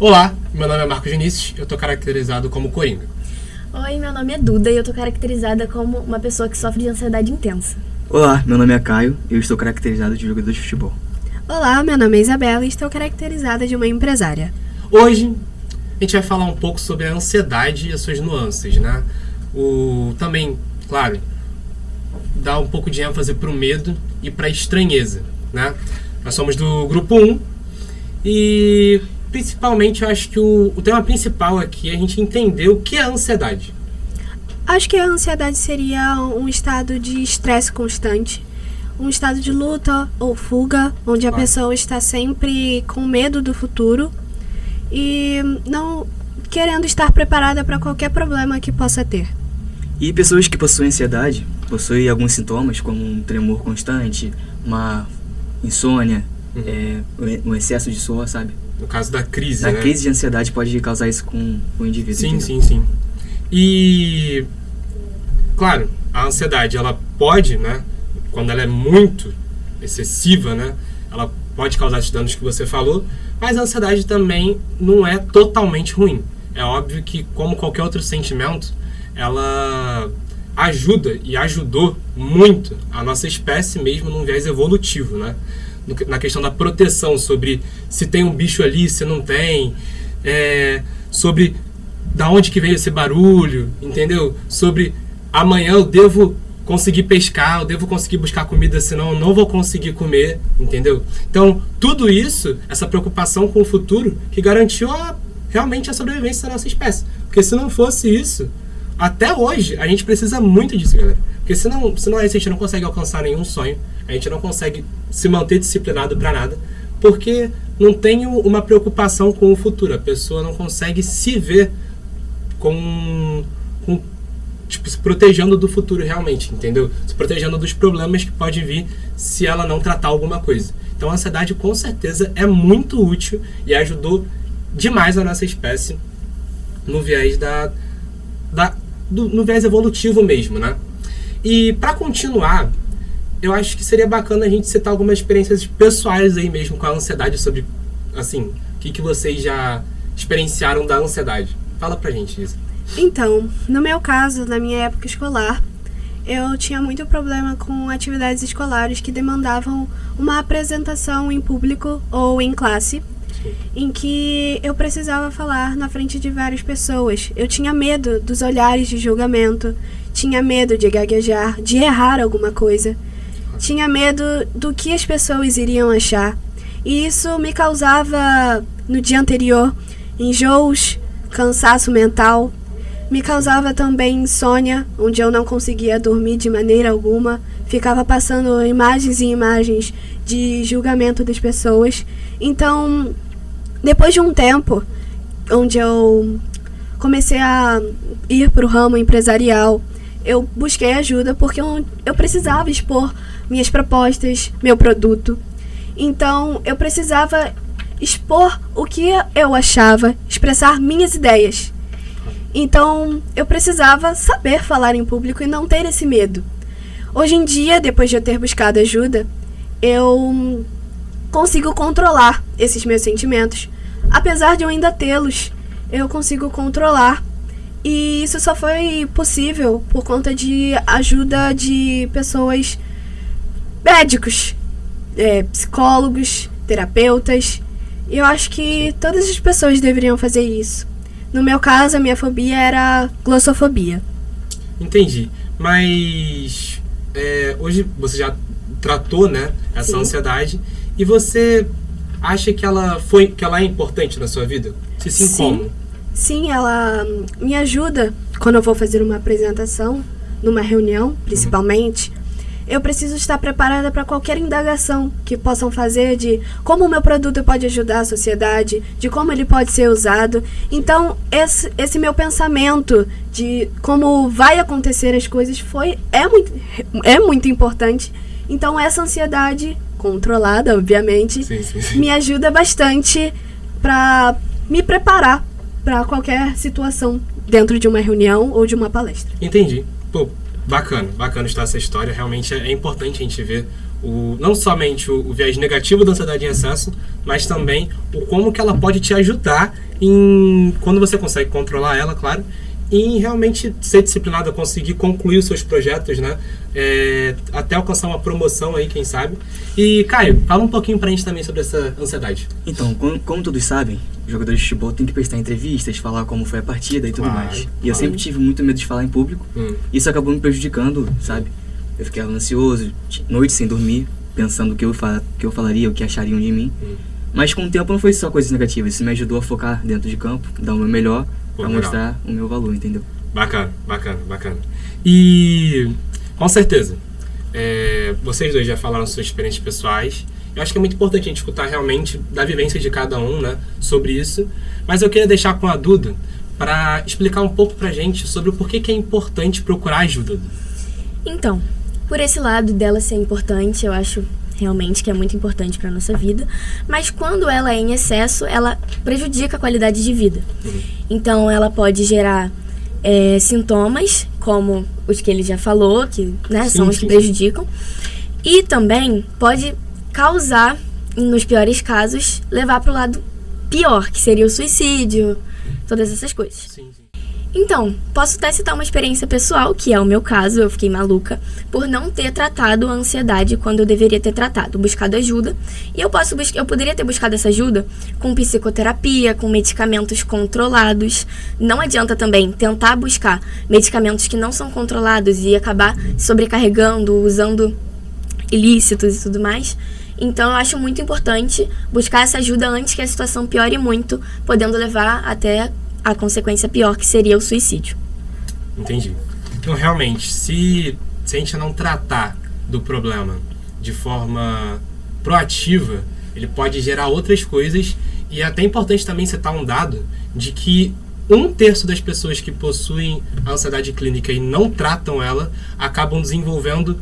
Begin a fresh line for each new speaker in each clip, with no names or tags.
Olá, meu nome é Marcos Vinícius, eu tô caracterizado como Coringa.
Oi, meu nome é Duda e eu tô caracterizada como uma pessoa que sofre de ansiedade intensa.
Olá, meu nome é Caio e eu estou caracterizado de jogador de futebol.
Olá, meu nome é Isabela e estou caracterizada de uma empresária.
Hoje a gente vai falar um pouco sobre a ansiedade e as suas nuances, né? Também, claro, dar um pouco de ênfase pro medo e pra estranheza, né? Nós somos do grupo 1 e principalmente eu acho que o tema principal aqui é a gente entender o que é a ansiedade.
Acho que a ansiedade seria um estado de estresse constante, um estado de luta ou fuga, onde a pessoa está sempre com medo do futuro e não querendo estar preparada para qualquer problema que possa ter.
E pessoas que possuem ansiedade possuem alguns sintomas, como um tremor constante, uma insônia, um excesso de suor, sabe?
No caso da crise,
Na
né?
crise de ansiedade pode causar isso com o indivíduo.
Sim,
entendeu?
sim. E, claro, a ansiedade, ela pode, né, quando ela é muito excessiva, né, ela pode causar esses danos que você falou, mas a ansiedade também não é totalmente ruim. É óbvio que, como qualquer outro sentimento, ela ajuda e ajudou muito a nossa espécie mesmo num viés evolutivo, né? Na questão da proteção, sobre se tem um bicho ali, se não tem, sobre da onde que veio esse barulho, entendeu? Sobre amanhã eu devo conseguir pescar, eu devo conseguir buscar comida, senão eu não vou conseguir comer, entendeu? Então, tudo isso, essa preocupação com o futuro, que garantiu realmente a sobrevivência da nossa espécie. Porque se não fosse isso, até hoje, a gente precisa muito disso, galera. Porque senão a gente não consegue alcançar nenhum sonho, a gente não consegue se manter disciplinado para nada, porque não tem uma preocupação com o futuro. A pessoa não consegue se ver tipo, se protegendo do futuro realmente, entendeu? Se protegendo dos problemas que podem vir se ela não tratar alguma coisa. Então a ansiedade com certeza é muito útil e ajudou demais a nossa espécie no viés no viés evolutivo mesmo, né? E para continuar, eu acho que seria bacana a gente citar algumas experiências pessoais aí mesmo com a ansiedade, sobre, assim, o que vocês já experienciaram da ansiedade. Fala pra gente isso.
Então, no meu caso, na minha época escolar, eu tinha muito problema com atividades escolares que demandavam uma apresentação em público ou em classe, em que eu precisava falar na frente de várias pessoas. Eu tinha medo dos olhares de julgamento, tinha medo de gaguejar, de errar alguma coisa, tinha medo do que as pessoas iriam achar. E isso me causava, no dia anterior, enjoos, cansaço mental, me causava também insônia, onde eu não conseguia dormir de maneira alguma, ficava passando imagens e imagens de julgamento das pessoas. Então, depois de um tempo, onde eu comecei a ir para o ramo empresarial, eu busquei ajuda porque eu precisava expor minhas propostas, meu produto. Então, eu precisava expor o que eu achava, expressar minhas ideias. Então, eu precisava saber falar em público e não ter esse medo. Hoje em dia, depois de eu ter buscado ajuda, eu consigo controlar esses meus sentimentos. Apesar de eu ainda tê-los, eu consigo controlar. E isso só foi possível por conta de ajuda de pessoas, médicos, psicólogos, terapeutas. E eu acho que todas as pessoas deveriam fazer isso. No meu caso, a minha fobia era glossofobia.
Entendi. Mas hoje você já tratou, né, essa
Sim.
ansiedade, e você acha que ela é importante na sua vida? Se sim,
Sim.
como?
Sim, ela me ajuda quando eu vou fazer uma apresentação, numa reunião, principalmente. Eu preciso estar preparada para qualquer indagação que possam fazer de como o meu produto pode ajudar a sociedade, de como ele pode ser usado. Então, esse meu pensamento de como vai acontecer as coisas é muito importante. Então, essa ansiedade controlada, obviamente,
Sim.
me ajuda bastante para me preparar para qualquer situação dentro de uma reunião ou de uma palestra.
Entendi. Pô, bacana estar essa história. Realmente é importante a gente ver não somente o viés negativo da ansiedade em excesso, mas também o como que ela pode te ajudar quando você consegue controlar ela, claro, em realmente ser disciplinado a conseguir concluir os seus projetos, né? Até alcançar uma promoção aí, quem sabe. E, Caio, fala um pouquinho pra gente também sobre essa ansiedade.
Então, como todos sabem, jogadores de futebol têm que prestar entrevistas, falar como foi a partida e tudo mais. E eu sempre tive muito medo de falar em público. Isso acabou me prejudicando, sabe? Eu ficava ansioso, noites sem dormir, pensando o que eu falaria, o que achariam de mim. Mas com o tempo não foi só coisas negativas, isso me ajudou a focar dentro de campo, dar o meu melhor pra mostrar o meu valor, entendeu?
Bacana. E, com certeza, vocês dois já falaram suas experiências pessoais. Eu acho que é muito importante a gente escutar realmente da vivência de cada um, né, sobre isso. Mas eu queria deixar com a Duda para explicar um pouco pra gente sobre o porquê que é importante procurar ajuda.
Então, por esse lado dela ser importante, eu acho realmente que é muito importante para nossa vida, mas quando ela é em excesso, ela prejudica a qualidade de vida. Então, ela pode gerar sintomas, como os que ele já falou, que, né, são os que prejudicam, e também pode causar, nos piores casos, levar para o lado pior, que seria o suicídio, todas essas coisas. Então, posso até citar uma experiência pessoal, que é o meu caso. Eu fiquei maluca por não ter tratado a ansiedade quando eu deveria ter tratado, buscado ajuda. E eu poderia ter buscado essa ajuda com psicoterapia, com medicamentos controlados. Não adianta também tentar buscar medicamentos que não são controlados e acabar sobrecarregando, usando ilícitos e tudo mais. Então, eu acho muito importante buscar essa ajuda antes que a situação piore muito, podendo levar até a consequência pior, que seria o suicídio.
Entendi. Então, realmente, se a gente não tratar do problema de forma proativa, ele pode gerar outras coisas. E é até importante também citar um dado de que 1/3 das pessoas que possuem a ansiedade clínica e não tratam ela, acabam desenvolvendo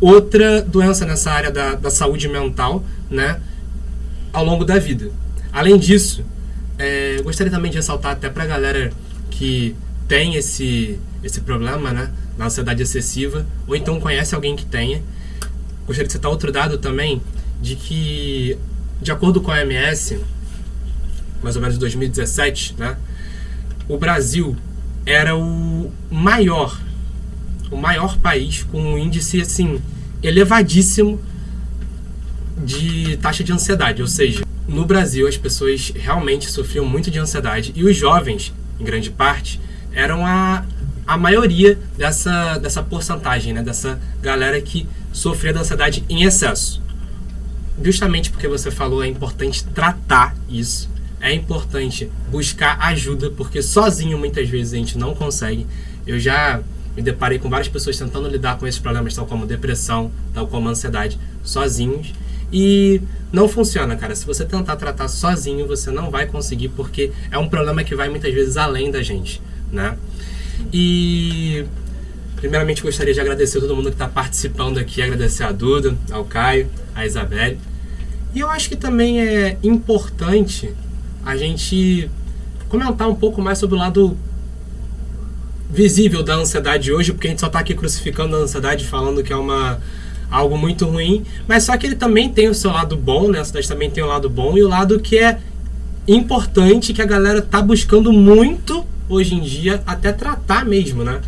outra doença nessa área da saúde mental, né, ao longo da vida. Além disso, gostaria também de ressaltar até para a galera que tem esse problema, né, na ansiedade excessiva, ou então conhece alguém que tenha. Gostaria de citar outro dado também, de que, de acordo com a OMS, mais ou menos em 2017, né, o Brasil era o maior país com um índice assim, elevadíssimo de taxa de ansiedade, ou seja, no Brasil, as pessoas realmente sofriam muito de ansiedade e os jovens, em grande parte, eram a maioria dessa porcentagem, né? Dessa galera que sofria de ansiedade em excesso. Justamente porque você falou, é importante tratar isso, é importante buscar ajuda, porque sozinho muitas vezes a gente não consegue. Eu já me deparei com várias pessoas tentando lidar com esses problemas, tal como depressão, tal como ansiedade, sozinhos. E não funciona, cara. Se você tentar tratar sozinho, você não vai conseguir, porque é um problema que vai muitas vezes além da gente, né? E primeiramente gostaria de agradecer a todo mundo que está participando aqui, agradecer a Duda, ao Caio, a Isabelle. E eu acho que também é importante a gente comentar um pouco mais sobre o lado visível da ansiedade hoje, porque a gente só está aqui crucificando a ansiedade, falando que é algo muito ruim, mas só que ele também tem o seu lado bom, né? A ansiedade também tem o lado bom e o lado que é importante, que a galera tá buscando muito hoje em dia, até tratar mesmo, né?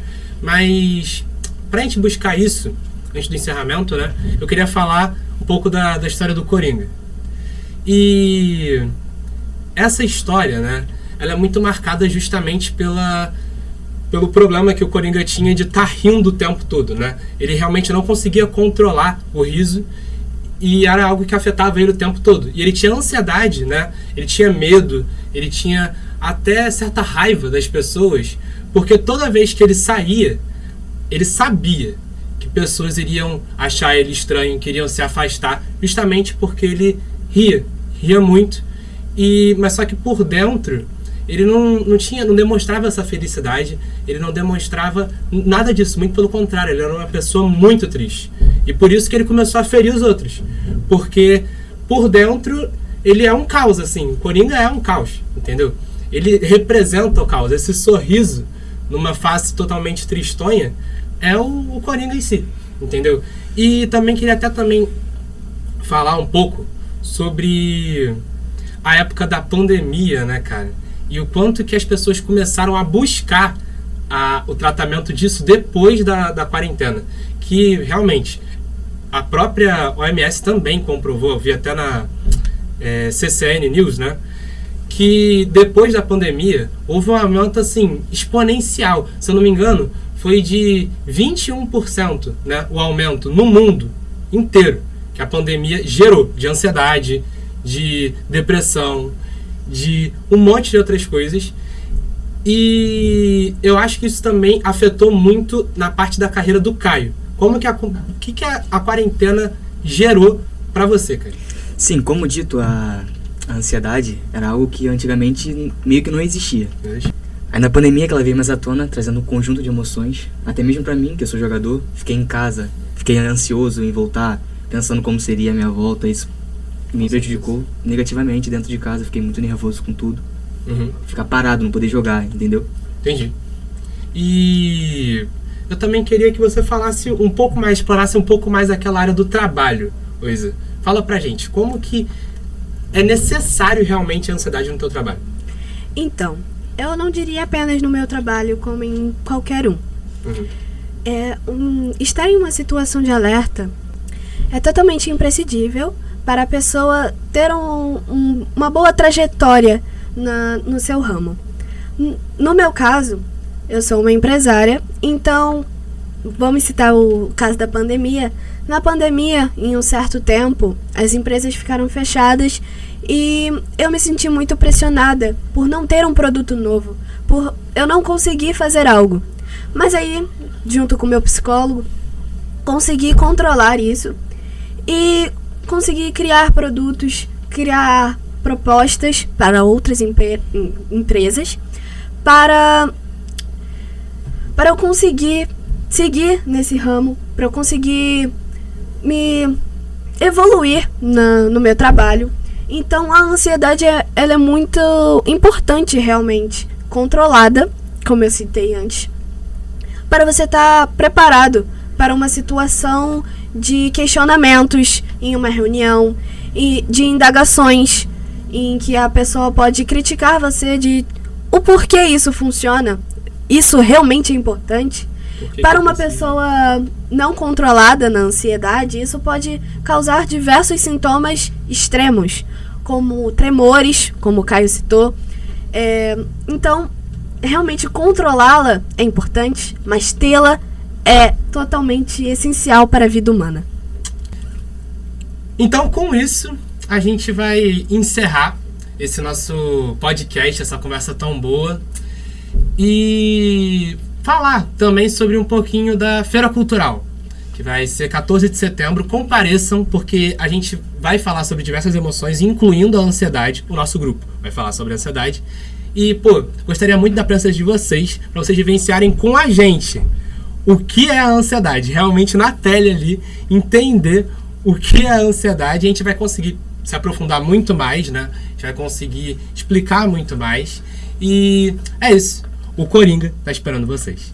Mas pra gente buscar isso, antes do encerramento, né? Eu queria falar um pouco da história do Coringa. E essa história, né? Ela é muito marcada justamente pelo problema que o Coringa tinha de estar rindo o tempo todo, né? Ele realmente não conseguia controlar o riso e era algo que afetava ele o tempo todo. E ele tinha ansiedade, né? Ele tinha medo, ele tinha até certa raiva das pessoas, porque toda vez que ele saía, ele sabia que pessoas iriam achar ele estranho, queriam se afastar, justamente porque ele ria muito. Mas só que por dentro ele não demonstrava essa felicidade, ele não demonstrava nada disso, muito pelo contrário, ele era uma pessoa muito triste. E por isso que ele começou a ferir os outros, porque por dentro ele é um caos, assim, o Coringa é um caos, entendeu? Ele representa o caos, esse sorriso numa face totalmente tristonha é o Coringa em si, entendeu? E também queria até também falar um pouco sobre a época da pandemia, né, cara? E o quanto que as pessoas começaram a buscar o tratamento disso depois da quarentena. Que, realmente, a própria OMS também comprovou, vi até na CCN News, né? Que depois da pandemia, houve um aumento, assim, exponencial. Se eu não me engano, foi de 21%, né, o aumento no mundo inteiro que a pandemia gerou, de ansiedade, de depressão, de um monte de outras coisas. E eu acho que isso também afetou muito na parte da carreira do Caio. Como que que a quarentena gerou pra você, Caio?
Sim, como dito, a ansiedade era algo que antigamente meio que não existia. Aí na pandemia que ela veio mais à tona, trazendo um conjunto de emoções, até mesmo pra mim, que eu sou jogador, fiquei em casa, fiquei ansioso em voltar, pensando como seria a minha volta. Isso me prejudicou negativamente dentro de casa, fiquei muito nervoso com tudo. Ficar parado, não poder jogar, entendeu?
Entendi. E eu também queria que você falasse um pouco mais, explorasse um pouco mais aquela área do trabalho, Luísa. Fala pra gente, como que é necessário realmente a ansiedade no teu trabalho?
Então, eu não diria apenas no meu trabalho, como em qualquer um. Estar em uma situação de alerta é totalmente imprescindível para a pessoa ter uma boa trajetória no seu ramo. No meu caso, eu sou uma empresária, então, vamos citar o caso da pandemia. Na pandemia, em um certo tempo, as empresas ficaram fechadas e eu me senti muito pressionada por não ter um produto novo, por eu não conseguir fazer algo. Mas aí, junto com o meu psicólogo, consegui controlar isso e consegui criar produtos, criar propostas para outras empresas para eu conseguir seguir nesse ramo, para eu conseguir me evoluir no meu trabalho. Então a ansiedade ela é muito importante realmente, controlada, como eu citei antes, para você estar preparado para uma situação de questionamentos em uma reunião e de indagações em que a pessoa pode criticar você de o porquê isso funciona, isso realmente é importante. Para uma pessoa não controlada na ansiedade, isso pode causar diversos sintomas extremos, como tremores, como o Caio citou. Então, realmente controlá-la é importante, mas tê-la é totalmente essencial para a vida humana.
Então, com isso, a gente vai encerrar esse nosso podcast, essa conversa tão boa, e falar também sobre um pouquinho da Feira Cultural, que vai ser 14 de setembro. Compareçam, porque a gente vai falar sobre diversas emoções, incluindo a ansiedade. O nosso grupo vai falar sobre a ansiedade. E, gostaria muito da presença de vocês, para vocês vivenciarem com a gente o que é a ansiedade, realmente na pele ali, entender o que é a ansiedade. A gente vai conseguir se aprofundar muito mais, né? A gente vai conseguir explicar muito mais. E é isso. O Coringa tá esperando vocês.